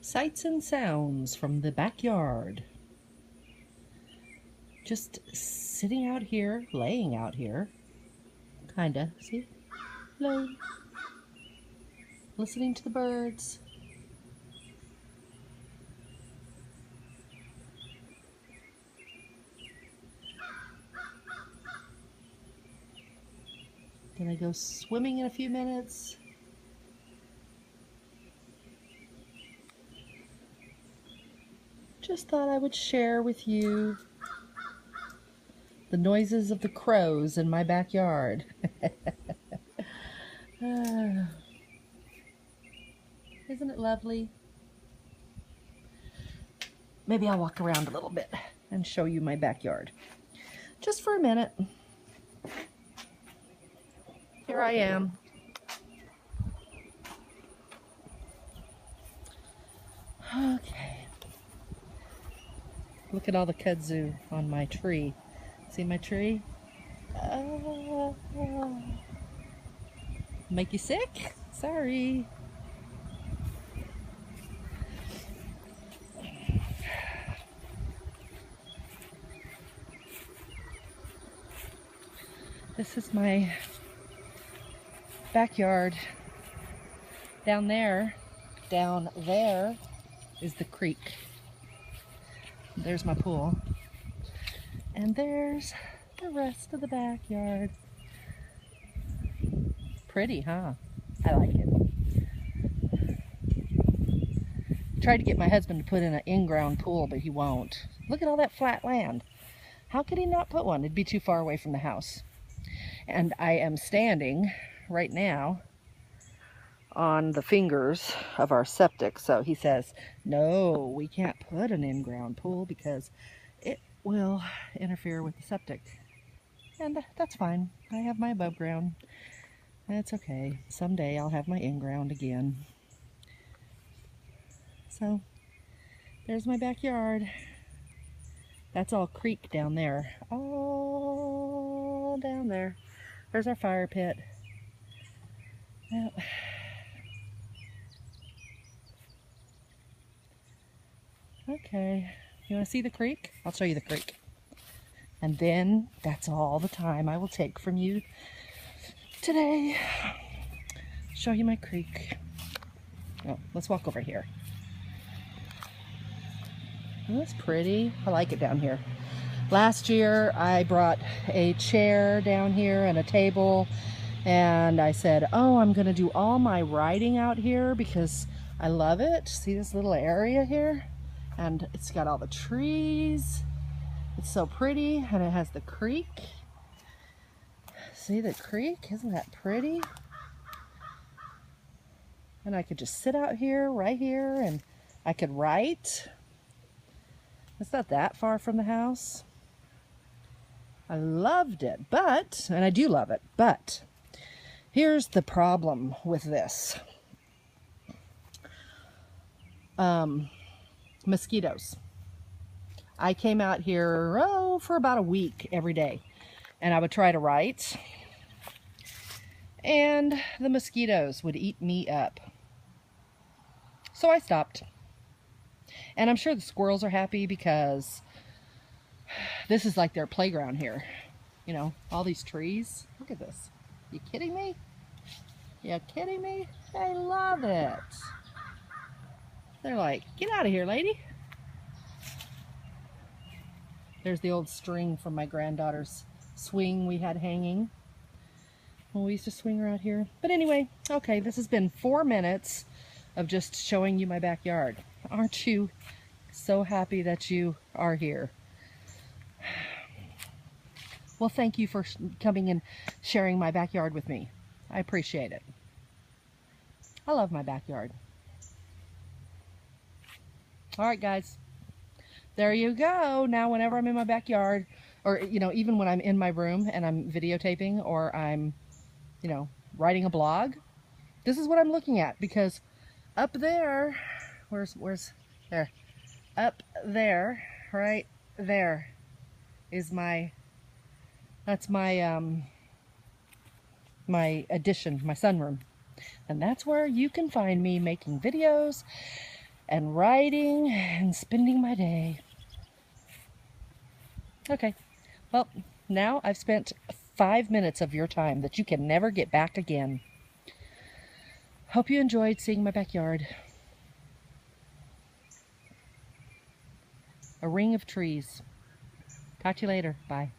Sights and sounds from the backyard. Just sitting out here, laying out here. Kinda, see? Hello. Listening to the birds. Gonna go swimming in a few minutes. Just thought I would share with you the noises of the crows in my backyard. Isn't it lovely? Maybe I'll walk around a little bit and show you my backyard. Just for a minute. Here I am. Okay. Look at all the kudzu on my tree. See my tree? Make you sick? Sorry. This is my backyard. Down there is the creek. There's my pool. And there's the rest of the backyard. Pretty, huh? I like it. Tried to get my husband to put in an in-ground pool, but he won't. Look at all that flat land. How could he not put one? It'd be too far away from the house. And I am standing right now on the fingers of our septic. So he says, no, we can't put an in-ground pool because it will interfere with the septic. And that's fine. I have my above ground. That's okay. Someday I'll have my in-ground again. So there's my backyard. That's all creek down there. All down there. There's our fire pit. Yep. Okay, you want to see the creek? I'll show you the creek. And then that's all the time I will take from you today. Show you my creek. Oh, let's walk over here. Oh, that's pretty. I like it down here. Last year I brought a chair down here and a table, and I said, oh, I'm gonna do all my writing out here because I love it. See this little area here? And it's got all the trees. It's so pretty, and it has the creek. See the creek? Isn't that pretty? And I could just sit out here, right here, and I could write. It's not that far from the house. I loved it, but, and I do love it, but here's the problem with this. Mosquitoes. I came out here, for about a week every day, and I would try to write, and the mosquitoes would eat me up. So I stopped. And I'm sure the squirrels are happy because this is like their playground here. You know, all these trees. Look at this. You kidding me? You kidding me? I love it. They're like, get out of here, lady. There's the old string from my granddaughter's swing we had hanging. Well, we used to swing around here. But anyway, okay, this has been 4 minutes of just showing you my backyard. Aren't you so happy that you are here? Well, thank you for coming and sharing my backyard with me. I appreciate it. I love my backyard. All right, guys. There you go. Now, whenever I'm in my backyard, or, you know, even when I'm in my room and I'm videotaping or I'm, you know, writing a blog, this is what I'm looking at, because up there, where's there? Up there, right there is my, that's my, my addition, my sunroom. And that's where you can find me making videos and writing and spending my day. Okay, well, now I've spent 5 minutes of your time that you can never get back again. Hope you enjoyed seeing my backyard. A ring of trees. Talk to you later. Bye.